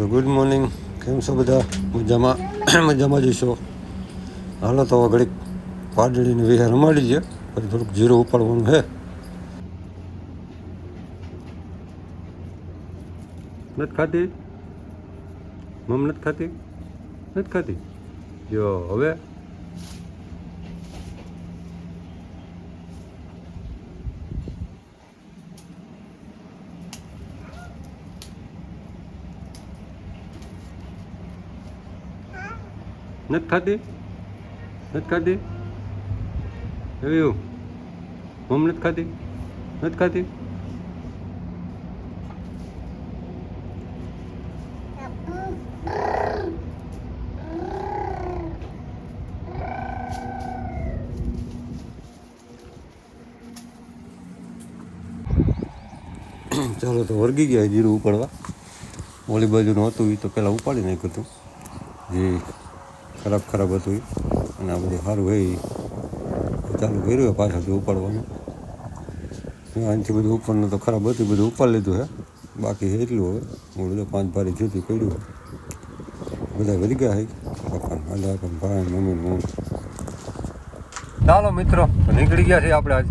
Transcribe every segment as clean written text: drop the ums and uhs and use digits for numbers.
તો good morning. કેમ છો બધા? મજામાં મજામાં જઈશો. હાલો તો ઘડીક પાડડીની વિહાર રમાડી છે, પછી થોડુંક જીરું ઉપાડવાનું છે. નથી ખાતી મમ? નથી ખાતી? નથી ખાતી? જો હવે નથી ખાતી? નથી ખાતી? એવું મમ નથી ખાતી? નથી ખાતી? ચાલો તો વર્ગી ગયા જીરું ઉપાડવા. ઓલી બાજુનું હતું એ તો પહેલાં ઉપાડી નાખ્યું હતું, જે ખરાબ હતું એ, અને આ બધું સારું હોય એ ચાલુ કર્યું હોય પાછળથી ઉપાડવાનું. આનાથી બધું ઉપરનું તો ખરાબ હતું, બધું ઉપાડી લીધું છે. બાકી એટલું હવે હું બધું 5 ભારી જેથી કર્યું. બધા વધી ગયા છે પપ્પા, દાદા, ભાઈ, મમ્મી, હું. ચાલો મિત્રો, નીકળી ગયા છીએ આપણે. આજ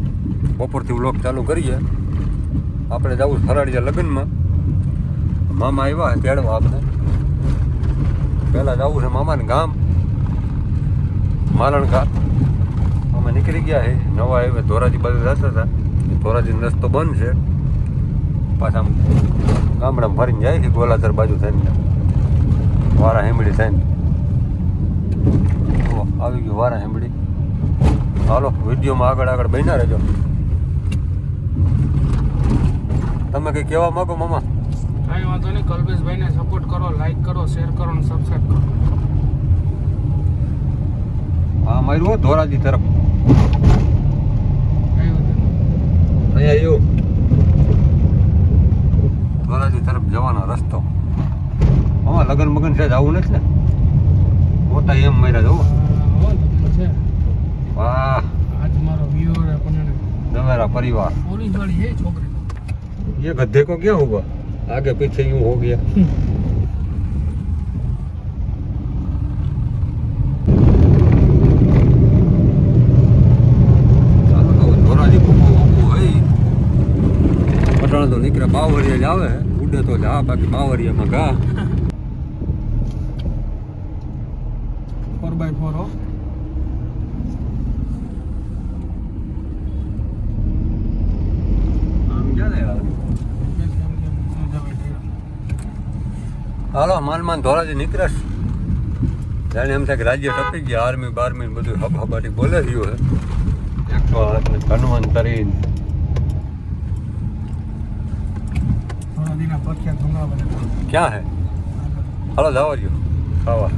બપોરથી વ્લોગ ચાલુ કરીએ. આપણે જવું ફરાડીયા લગ્નમાં. મામા આવ્યા તેડવા આપણે. પહેલાં જવું છે મામાને ગામ માલણકા. અમે નીકળી ગયા છે નવા હાઈવે ધોરાજી બાજુ જતા હતા. ધોરાજીનો રસ્તો બંધ છે. પાછા ગામડામાં ફરીને જાય છે ગોલાસર બાજુ થઈને, વારા હેમડી થઈને. આવી ગયું વારા હેમડી. હાલો વિડીયોમાં આગળ બન્યા રહેજો. તમે કંઈ કહેવા માંગો મામા? કાંઈ વાંધો નહીં. કલ્પેશભાઈને સપોર્ટ કરો, લાઈક કરો, શેર કરો અને સબસ્ક્રાઈબ કરો. હા માર્યું ધોરાજી તરફ. અહીંયા આવ્યું ધોરાજી તરફ જવાનો રસ્તો. આમાં લગન મગન છે, આવું નથી ને? મોટા એમ માર્યા જવું. વાહ, આજ મારો વ્યુઅર પણ દવેરા પરિવાર. પોલીસ વાળી છે છોકરી. ये गड्ढे को क्या हुआ? आगे पीछे यूं हो गया. ધોરાજી ખૂબ હોય પટાણ તો નીકળે બાવરિયા જ આવે. ઉડે તો જા, બાકી બાવરિયામાં ગા. 4x4 હો. હાલો માન ધોરાજી નીકળશ. જાણે એમ થાય કે રાજ્ય ટપી ગયા. આર્મી બાર્મી બધું હબાટી બોલે રહ્યું છે. 108 ધન્વંતરી. ક્યાં હે? હાલો જાવ રહ્યો ખાવા.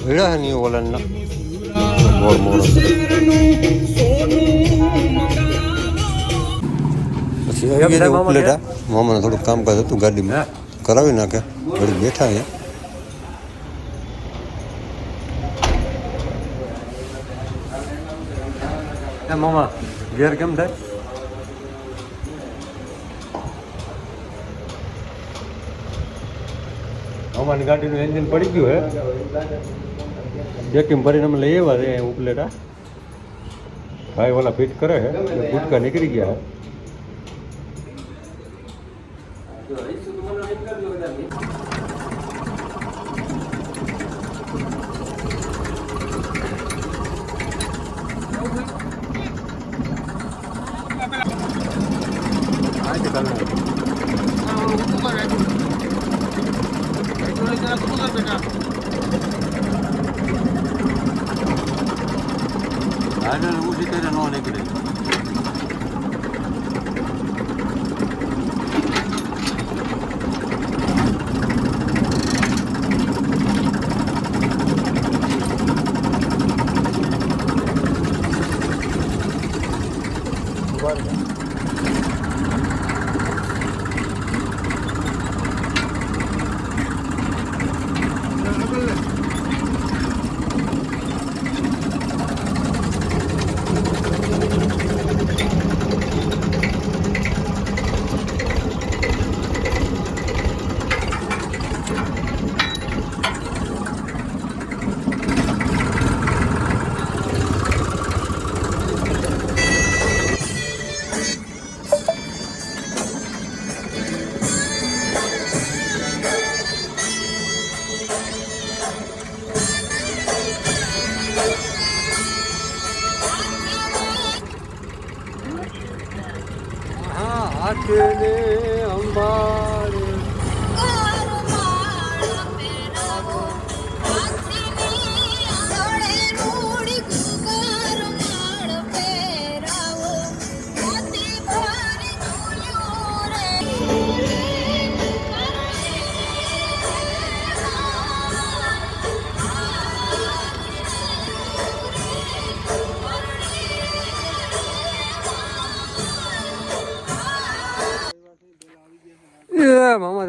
ભીડા હે નહીં ઓલાના મોડ મોડ. પછી પ્લેટા મામાને થોડુંક કામકાજ હતું ગાડીમાં, કરાવી નાખે. ઘડી બેઠા અહીંયા. મામા ઘેર કેમ થાય? મામાની ગાડીનું એન્જિન પડી ગયું હે. જેકીમ ભરીને અમે લઈ આવ્યા છે ઉપલેટા. ભાઈ ઓલા ફિટ કરે છે, ગુટકા નીકળી ગયા છે. ઉછી કરીને ન નીકળે.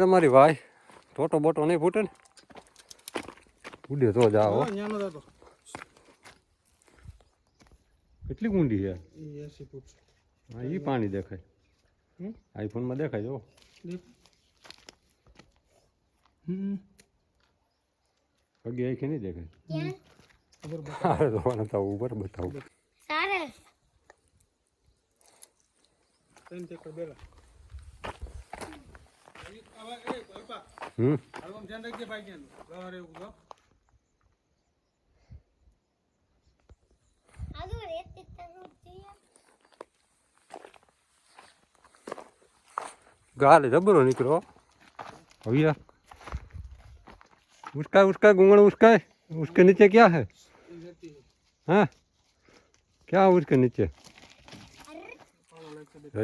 તમારી ભાઈ ટોટો બોટો નહીં ફૂટે ને ઉડે તો જાઓ ન્યાનો હતો કેટલી ઊંડી છે 80 ફૂટ હા એ પાણી દેખાય આઈફોનમાં દેખાય જો પગે આખી નહીં દેખાય બતાવું ઉપર બતાવું गाल जबरो निकलो भैया उसका उसका गुंगड़ उसका है उसके नीचे क्या है हाँ क्या उसके नीचे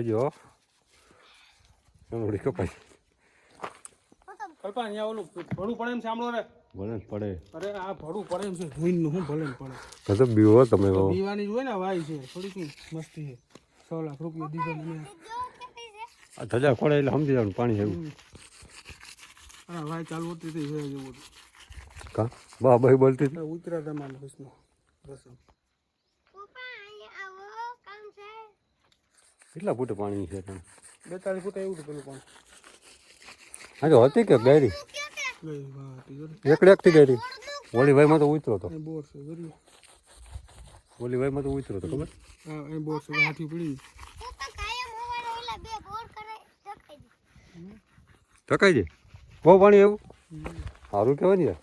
जो कल्पा અહીંયા ઓલું ભડું પડે એમ સાંભળો રે ભલે પડે અરે આ ભડું પડે એમ છે જોઈને હું ભલે પડે તો બીવો તમે બીવાની જ હોય ને વાય છે થોડી શું મસ્તી છે 100 લાખ રૂપિયા દીધો ને આ ધજા ખોડે એટલે સમજી જવાનું પાણી આવ્યું અરે વાય ચાલુ હતી તે જોઈ જેવું કા બા ભાઈ બોલતી હતી ઉતરા તમારે બસનો રસમ કેટલા ફૂટ પાણી છે તને 42 ફૂટ આવ્યું હતું પેલું પાણી હા તો હતી કે ગેરી એકડે એકથી ગેરી ઓલી ભાઈમાં તો ઉતરો હતો બોર છે ગરી ઓલી ભાઈમાં તો ઉતરો હતો ખબર હા એ બોર છે હાથી પડી ટકાઈ જાય બહુ પાણી એવું સારું કહેવાય ને યાર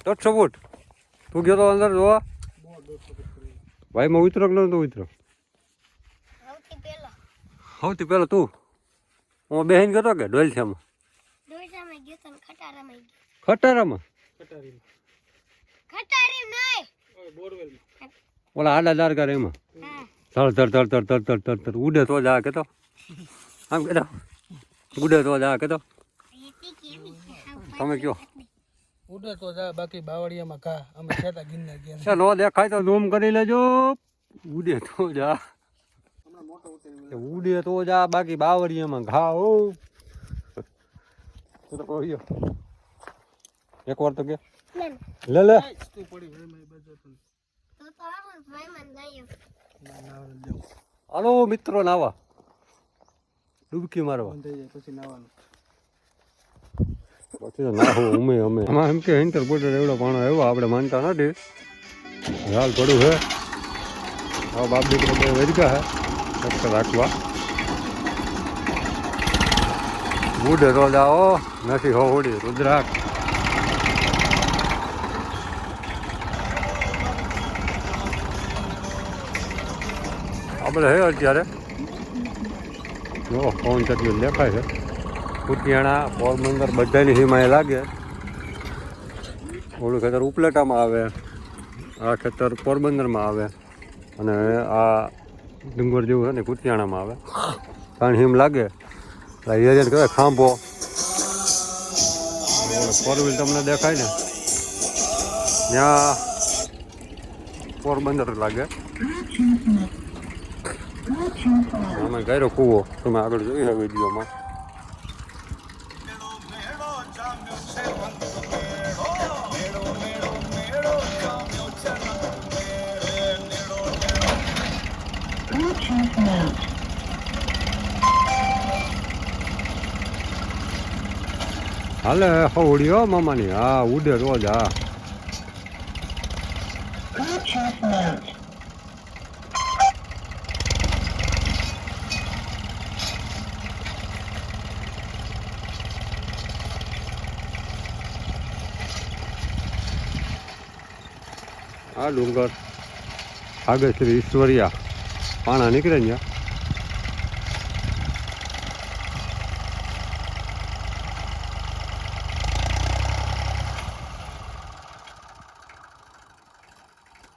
150 ફૂટ તું ગયો તો અંદર જોવા ભાઈમાં ઉતરો કે નતો ઉતરો સૌથી પહેલો તું હું બેહીને ગયો કે ડોલછામાં ખટારામાં ઓલા આડા દારકાર એમાં ધડ ધડ ધડ ધડ ધડ ધડ ધડ ધડ ઉડે તો જા કે તો આમ કે ઉડે તો જા કે તો તમે કયો ઉડે તો જા બાકી બાવળિયામાં ઘા અમે છેટા ગિન્ના ગયા છે નો દેખાય તો ઝૂમ કરી લેજો ઉડે તો જા ઉડે તો જા બાકી બાવળિયામાં ઘા હો એક વાર તો કે લે લે હાલો મિત્રો નાવા ડૂબકી મારવા પછી નાવાનું પછી તો ના હું અમે આમાં એમ કે ઇન્ટર બોર્ડર એવડો પાણો આવ્યો આપણે માનતા નથી હાલ પડું હે હા બાપ દીકરો બે વેરગા હે ચક્કર રાખવા ઉડે તો જાઓ નથી હો ઉડી રુદ્રાક આપણે હે અત્યારે જો પવન ચટણી દેખાય છે કુતિયાણા પોરબંદર બધાની સીમાએ લાગે ઓલું ખેતર ઉપલેટામાં આવે આ ખેતર પોરબંદરમાં આવે અને આ ડુંગર જેવું છે ને કુતિયાણામાં આવે કારણ હિમ લાગે એટલે એરિયા કહેવાય ખાંભો ફોર વ્હીલ તમને દેખાય ને ત્યાં પોરબંદર લાગે અમે કર્યો કૂવો તમે આગળ જોઈ છે વિડીયોમાં હાલે હોડી હો મામાની હા ઉડે રોજ હા આ ડુંગર આગળ શ્રી ઈશ્વરિયા પાણા નીકળે ને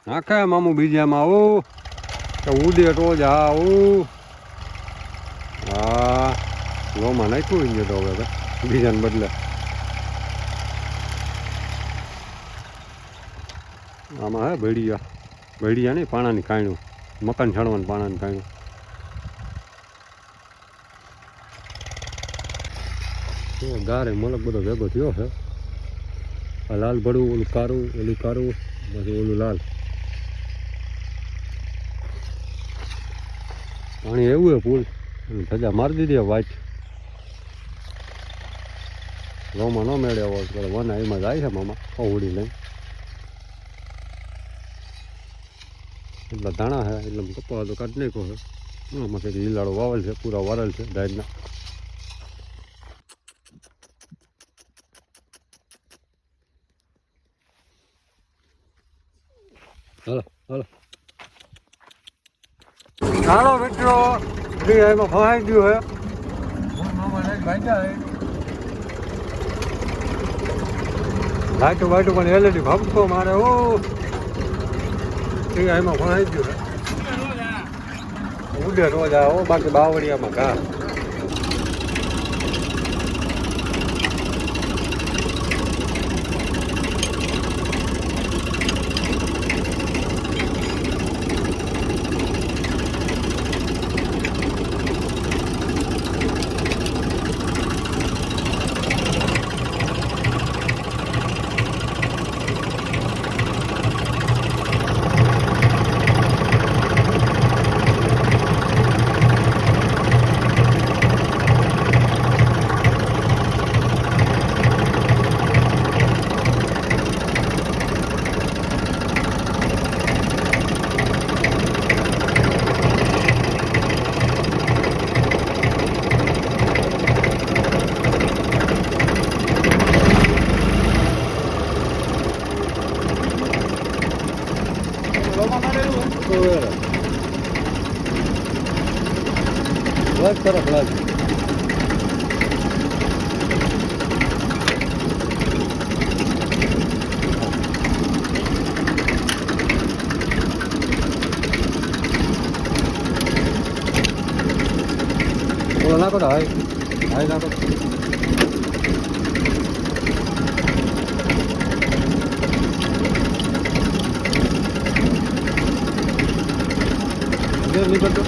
નાખે મામું બીજામાં આવું કે ઉડે તો જ હા આવું હા લોમાં નાખ્યું હોય તો હવે બીજાને બદલે આમાં હે ભેડિયા નહીં પાણાની કાયણું મકાન છાણવાનું પાણાની કાયણું ગારે મલક બધો ભેગો થયો છે. આ લાલ ભડું, ઓલું કારું, ઓલું કારું, પછી ઓલું લાલ. પાણી એવું હે ફૂલ, ધજા મારી દીધી વાઈટ. રોમાં ન મેળે વના એમાં જાય છે મામા ઉડી લઈને. એટલા દાણા છે એટલે કપા તો કાઢી નાખ્યો છે. આમાં કંઈક લીલાડો વાવેલ છે, પૂરા વારેલ છે ડાયરના. હાલો હાલો હાલો મિત્રો, એમાં ફસાઈ ગયું હે. લાઈટો વાઈટો પણ એલઈડી ભપકો મારે. ઓ એમાં ફસાઈ ગયું હે. ઉડે રોજ આવો, બાકી બાવળિયામાં ઘા. લાગ તરફ લાગ. ઓલા નાખો તો હાય હાય નાખો. નીકળતો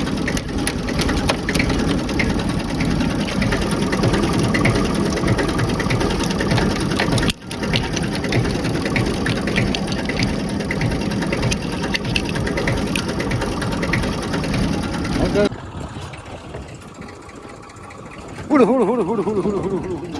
hood hood hood hood hood hood hood hood.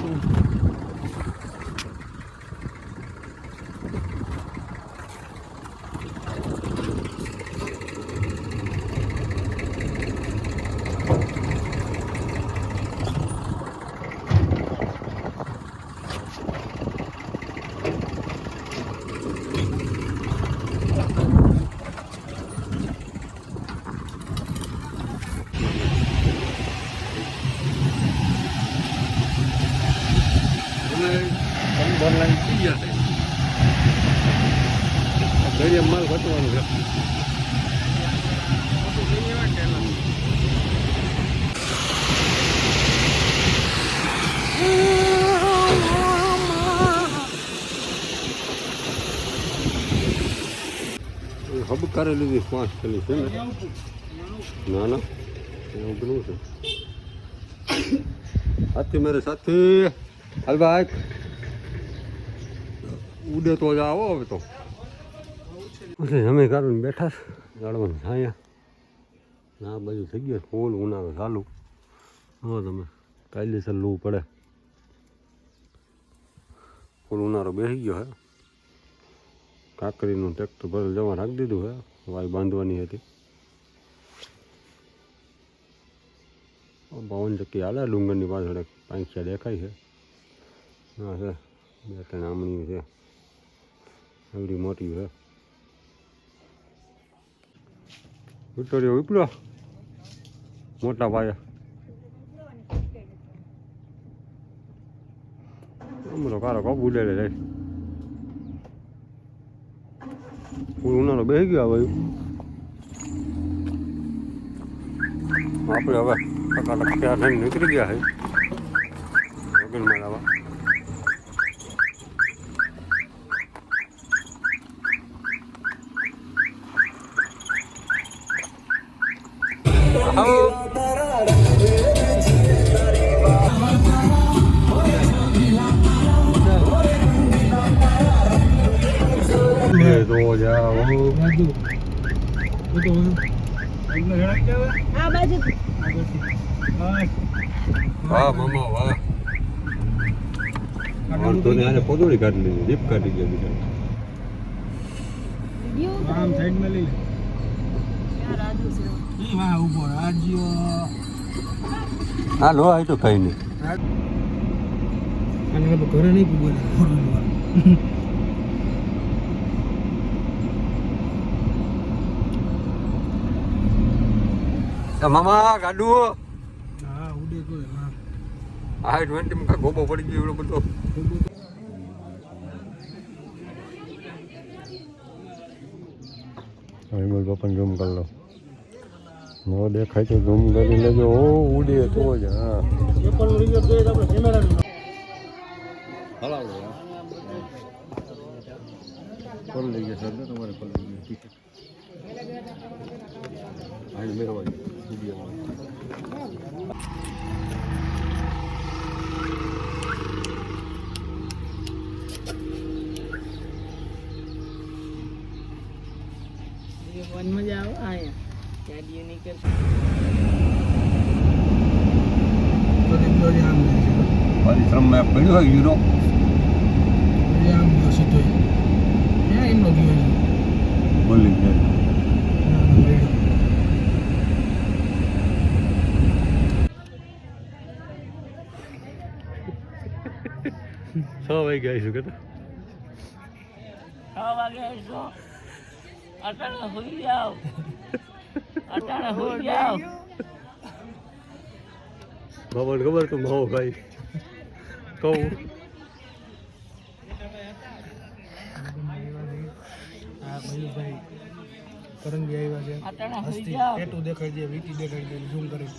Online થઈ ગયા છે. ઘરે માલ ઘટવાનું છે. હબ કરી લીધી 5 કિલો છે ને. ના ના એવું ઘણું છે. સાથી મેરે સાથી હાલ ભાઈ ઉડે તો જ આવો. હવે તો અમે કારણ બેઠા જાળવાનું અહીંયા આ બાજુ થઈ ગયો ફૂલ ઉનાળો ચાલુ. હા તમે કાયદેસર લૂ પડે. ફૂલ ઉનાળો બેસી ગયો હે. કાકરીનું ટ્રેક્ટર ભરેલ જવા રાખી દીધું હે. વાય બાંધવાની હતી. પવન ચક્કી હાલે ડુંગરની પાછળ એક પાંખિયા દેખાય છે. હા છે 2-3 આમણીઓ છે. એવડી મોટી છે. વિક્ટોરિયો વિપલો મોટા પાયા અમરો કારો કબ ઉડેલે જાય. ઉનાળો બેસી ગયો હવે. આપણે હવે ટકાટક તૈયાર થઈને નીકળી ગયા છે વગનમાં લાવવા. તો જાઓ રાજુ તો આ બાજુ વાહ મામા વાહ વાંધો ને આને પોદોડી કાઢી લીધી દીપ કાઢી ગયા બીજા વિડિયો આમ સાઈડમાં લઈ લે યાર રાજુ છે ઈ વાહ ઉભો રાજ્ય હા લો આવી તો કઈ નહીં અને ઘરે નહીં પૂગો મામા ગાડું હા ઉડે તો હા આ 20 માં ગોબો પડી ગયો એવડો બધો હિમલ બાપાને ઝૂમ કરી લો નો દેખાય તો ઝૂમ કરી લેજો ઓ ઉડે તો જ હા એપલ રિઝલ્ટ જોઈએ તો આપણે કેમેરાનું હલાવો કોલ લઈ ગયા સર તમારે કોલ લઈ ગયા ઠીક છે આને મેળવવાની વિડીયોમાં વનમાં જાઓ આયા ગાડીઓ નીકળ પરિશ્રમમાં પડ્યો હોય યુરો બોલી જાય છ વાગ્યા આવીશું કે 6 વાગે છો અટાણે હોઈ જાઓ અટાણે હોઈ જાઓ બાબાને ખબર તો માવો ભાઈ કહું કરંગી આવ્યા છે અટાણે હોઈ હસ્તી જાઓ ટેટુ દેખાય છે વીટી દેખાય છે ઝૂમ કરી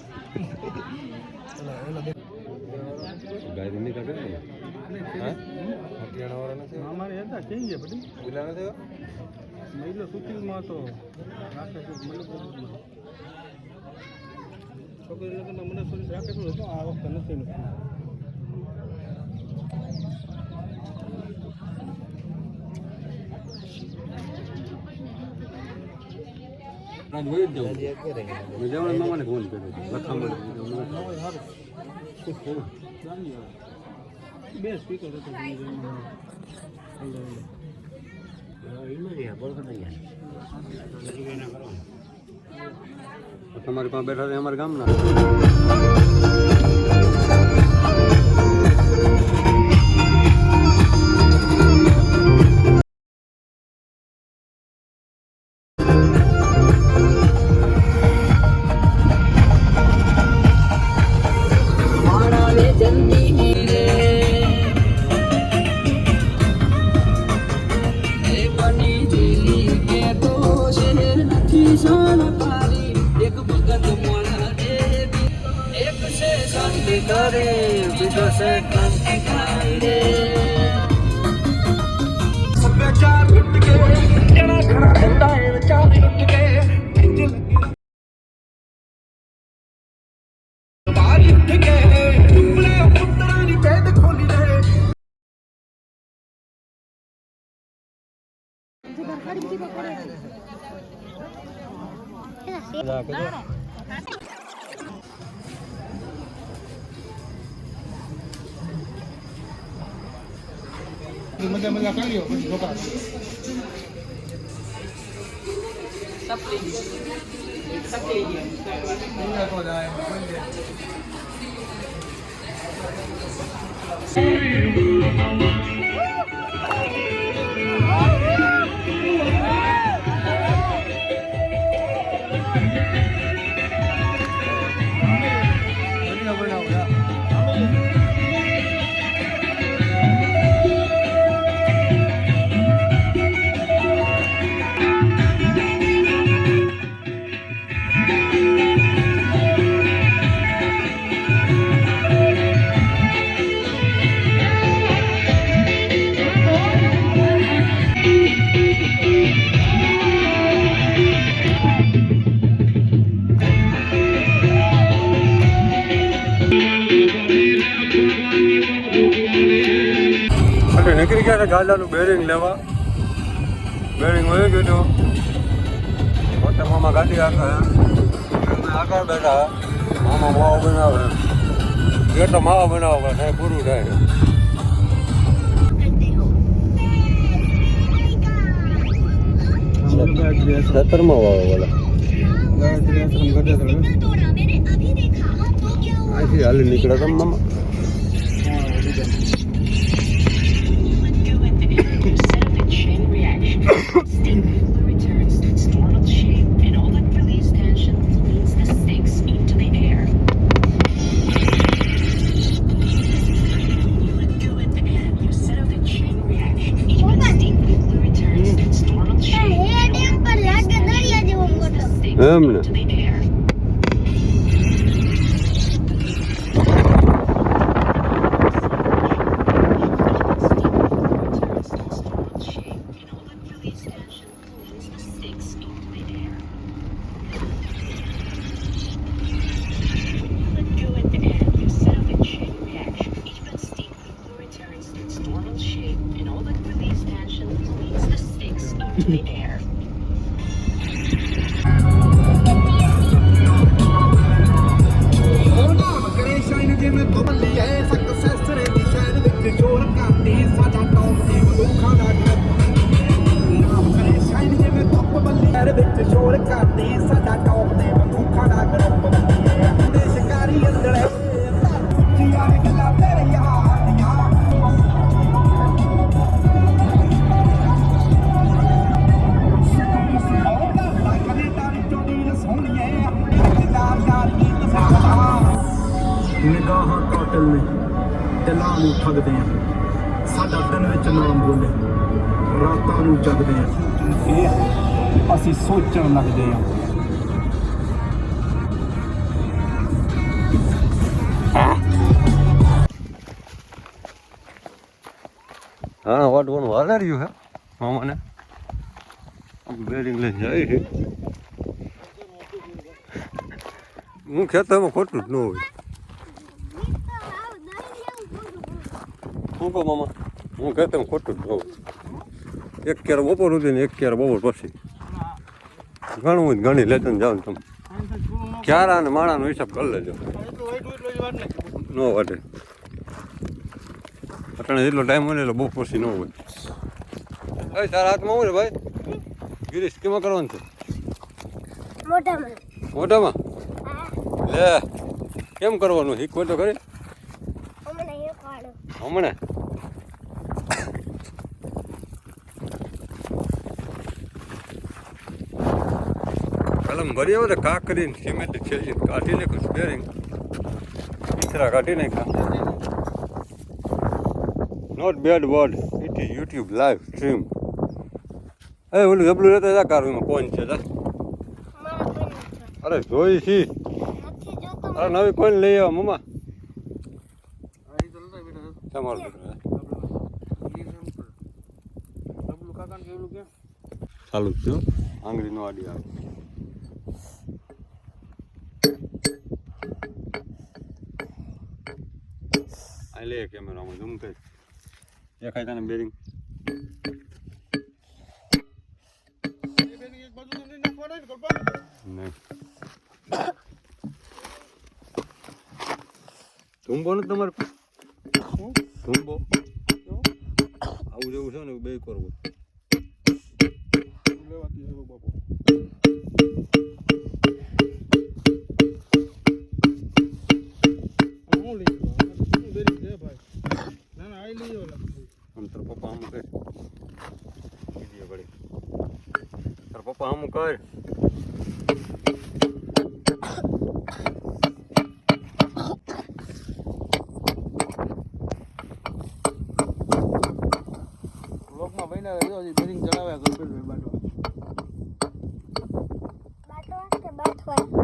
ગાય નહીં કાઢે ને હા હરિયાણાવાળા નથી અમારે હતા કઈ ગયા બધી પેલા નથી મહિલો સુકીલમાં તો રાખે છે મને છોકરી લગ્નમાં મને થોડી રાખે શું હતું આ વખતે નથી મામાને ફોન કર્યો લખામણ બે સ્પીકર હતું તમારી પાસે બેઠા છે અમારા ગામના બીજો છે ક્રાંતિકારી રે ਸੱਭਿਆਚਾਰ ਲੁੱਟ ਕੇ ਜਿਹੜਾ ਖੜਾ ਹੁੰਦਾ ਏ ਵਿਚਾਰ ਲੁੱਟ ਕੇ ਇੰਜ ਲੱਗੀ ਬਾਹਰ ਉੱਠ ਕੇ ਉਪਲੇ ਪੁੱਤਰਾਂ ਦੀ ਭੇਦ ਖੋਲੀ ਰਹੇ મજા મજા કરી લ્યો પછી છોકરા નીકળી ગયા ગાડાનું બેરિંગ લેવા બેરિંગ વહી ગયું હતું મોટા મામા ગાડી આગળ આગળ બેઠા મામા માવો બનાવે બેટો માવો બનાવો સાહેબ પૂરું થાય સત્તરમાં વાવો બોલા અહીંથી હાલી નીકળ્યા તમે મામા એમ ને ਨਿਗਾਹਾਂ ਕਾਟਲ ਨੇ ਦਿਲਾਂ ਨੂੰ ਠੱਗਦੇ ਆ ਸਾਡਾ ਦਿਨ ਵਿੱਚ ਨਾਮ ਬੋਲੇ ਰਾਤਾਂ ਨੂੰ ਜਗਦੇ ਆ ਇਹ ਅਸੀਂ ਸੋਚਣ ਲੱਗਦੇ ਆ હા વાટવાનું હાલે રહ્યું હે મામાને બેરિંગ લઈને જાય છે હું ખેતરમાં ખોટું જ ન હોય શું કહો મામા હું ખેતરમાં ખોટું જ ન હોય એક કેર બપોર સુધી ને એક કેર બપોર પછી ઘણું હોય ઘણી લેતો ને જાઓ ને તમે ક્યારા અને માણાનો હિસાબ કરી લેજો ન વાટે અટાણે જેટલો ટાઈમ હોય ને એટલે બહુ પછી ન હોય ભાઈ તારા હાથમાં હોય ને ભાઈ ગિરીશ કેમાં કરવાનું છે મોટામાં લે કેમ કરવાનું શીખવો તો ખરી હમણાં કલમ ભરી આવે તો કા કરીને સિમેન્ટ છેલ્લી કાઢી નાખ્યું સ્પેરિંગ પીથરા કાઢી નાખ્યા not bad word it is YouTube live stream એ ઓલું જબલું રહેતા જા કારમાં કોણ છે જા અરે જોઈ છી અરે નવી કોઈને લઈ આવો મમ્મા તમારું ચાલુ જ થયું આંગળીનો આડી આવે આ લે કેમેરામાં ઝૂમ કરી દેખાય તને બેરિંગ નહીં ધૂંબો ને તમારે ધૂંબો આવું જેવું છે ને બે કરવું તાર પપ્પા આમ કર તાર પપ્પા આમ કર બ્લોકમાં બન્યા રહ્યો હજી બેરિંગ ચડાવ્યા કલ્પેશભાઈ બાટવા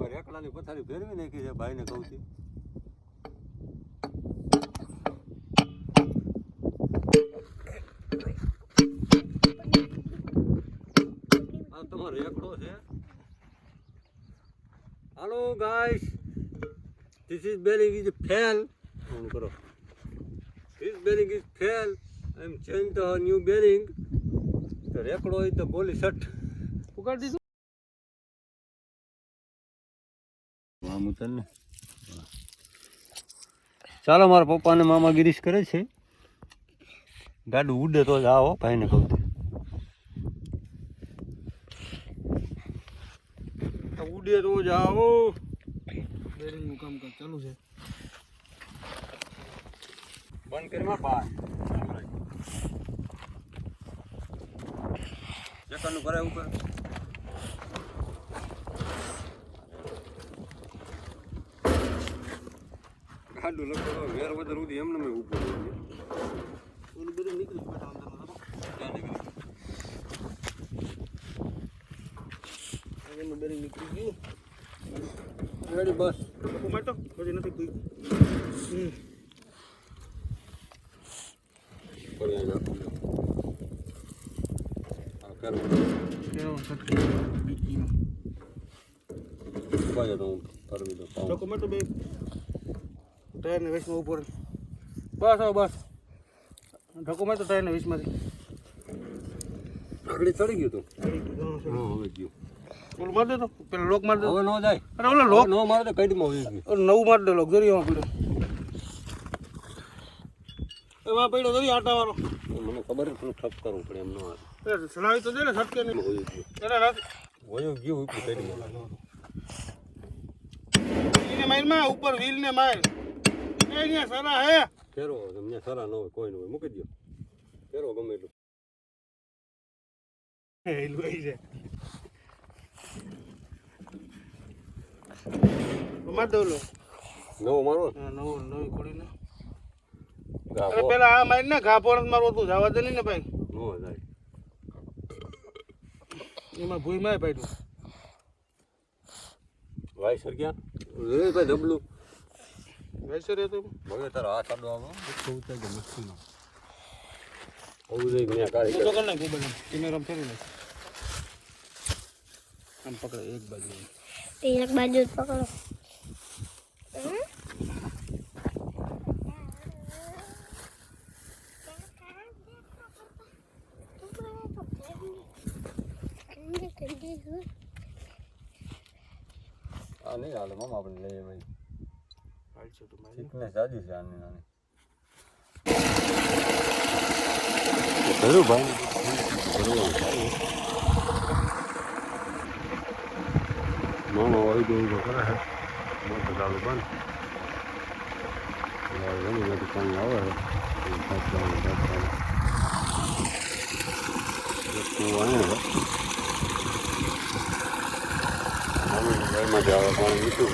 રેકડાની પથારી ફેરવી નાખી છે ભાઈને કહું છું આ તમારો રેકડો છે હાલો guys This is bearing is fail. On કરો. This bearing is fail. I am change the new bearing. તો રેકડો હોય તો ગોલી શટ ઉગાડી દીધું. આમ ઉતર ને. ચાલો મારા પપ્પા ને મામા ગિરીશ કરે છે. ગાડું ઉડે તો જ આવો ભાઈને કહું ઉડે તો જ આવો. બેરિંગનું કામકાજ ચાલુ છે. બંધ કરી માં ભાઈ ચેકરનું કરે ઉપર ગાડું લખો વેર વધારે સુધી એમને મેં ઉપર ઓલું બધું નીકળી બેઠા અંદર એનું બેરિંગ નીકળી ગયું. રેડી બસ ટોમેટો હજી નથી કોઈ. ટોમેટો બે ટાયર ને 20 ઉપર. બસ હવે બસ ડોક્યુમેન્ટ તો ટાયર ને 20 માંથી આગળ ચડી ગયું તું હવે ગયું ઓલું માર દે તો પેલા લોક માર દે. હવે ન જાય અરે ઓલો લોક ન મારે તો કઈડમાં આવી ગયું નવું માર દે લોક જરી એમાં પડ્યો એમાં પડ્યો જરી આટા વાળો. મને ખબર છે થોડું ઠપ કરવું પડે એમ ન આવે સલાવી તો દે ને છટકે નહીં હોયું ગયું એને રાત હોયું ગયું ઉપર કઈડમાં એને માઈનમાં ઉપર વ્હીલ ને માર એ અહીંયા સરા હે ફેરો તમને સારા ન હોય કોઈ ન હોય મૂકી દો ફેરો ગમે એટલું એ લોઈ છે માર દો લો નવો મારો હા નવી કોડી ને ગાભો અરે પેલા આ માર ને ઘા પોણ મારવો તું જવા દે ને ભાઈ ન જાય એમાં ભૂઈ માં પાડ્યું ભાઈ સર ક્યાં રે ભાઈ ડબલું વૈસે રે તો હવે તારો હાથ આડો આવો તો ઉતારી દે મસ્તીનો ઓલું જઈ ગયા કાઢી તો કર નાખ મોબાઈલ કેમેરા ફેરી નાખ આમ પકડે એક બાજુ એક બાજુ જ પકડો. આ નહીં હાલે મામા આપણે લઈએ ભાઈ હાલ છે તો મારી ફિટનેસ સાજી છે આની નાની ખરું ભાઈ મામા વાળી દો ઊભો કરે છે મોટો ચાલુ બંધ ઘણી બધી પાણી આવે છે ઘરમાંથી આવે પાણી મીઠું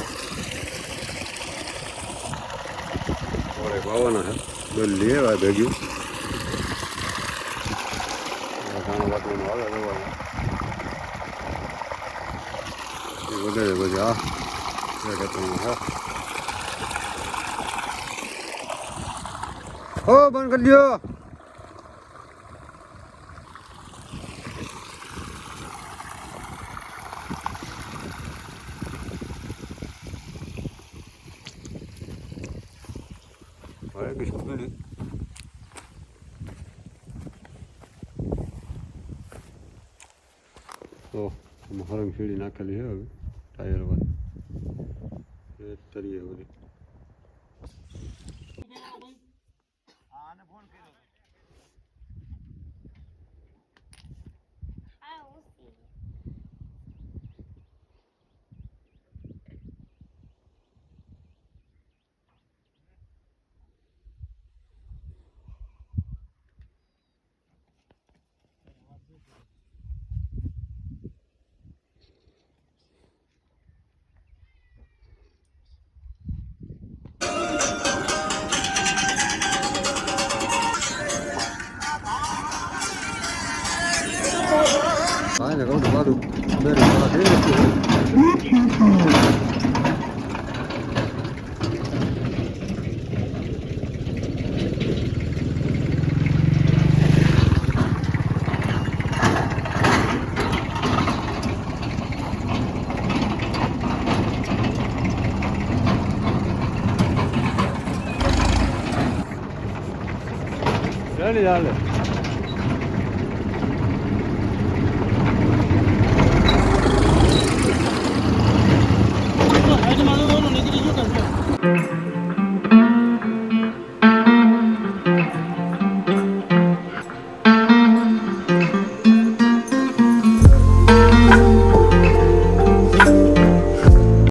થોડે વાવવાના છે બધું લેવા ભેગ્યું ઘણા વાટવાનું આવે રહેવાનું વધારે બધી હા હો બંધ કરી દો તો હરંગ શેડી નાખેલી છે હવે ટાયર વાળી તરીએ બધી કાંઈ ને કહું તો મારું બેન થોડા થઈ ચાલે ચાલે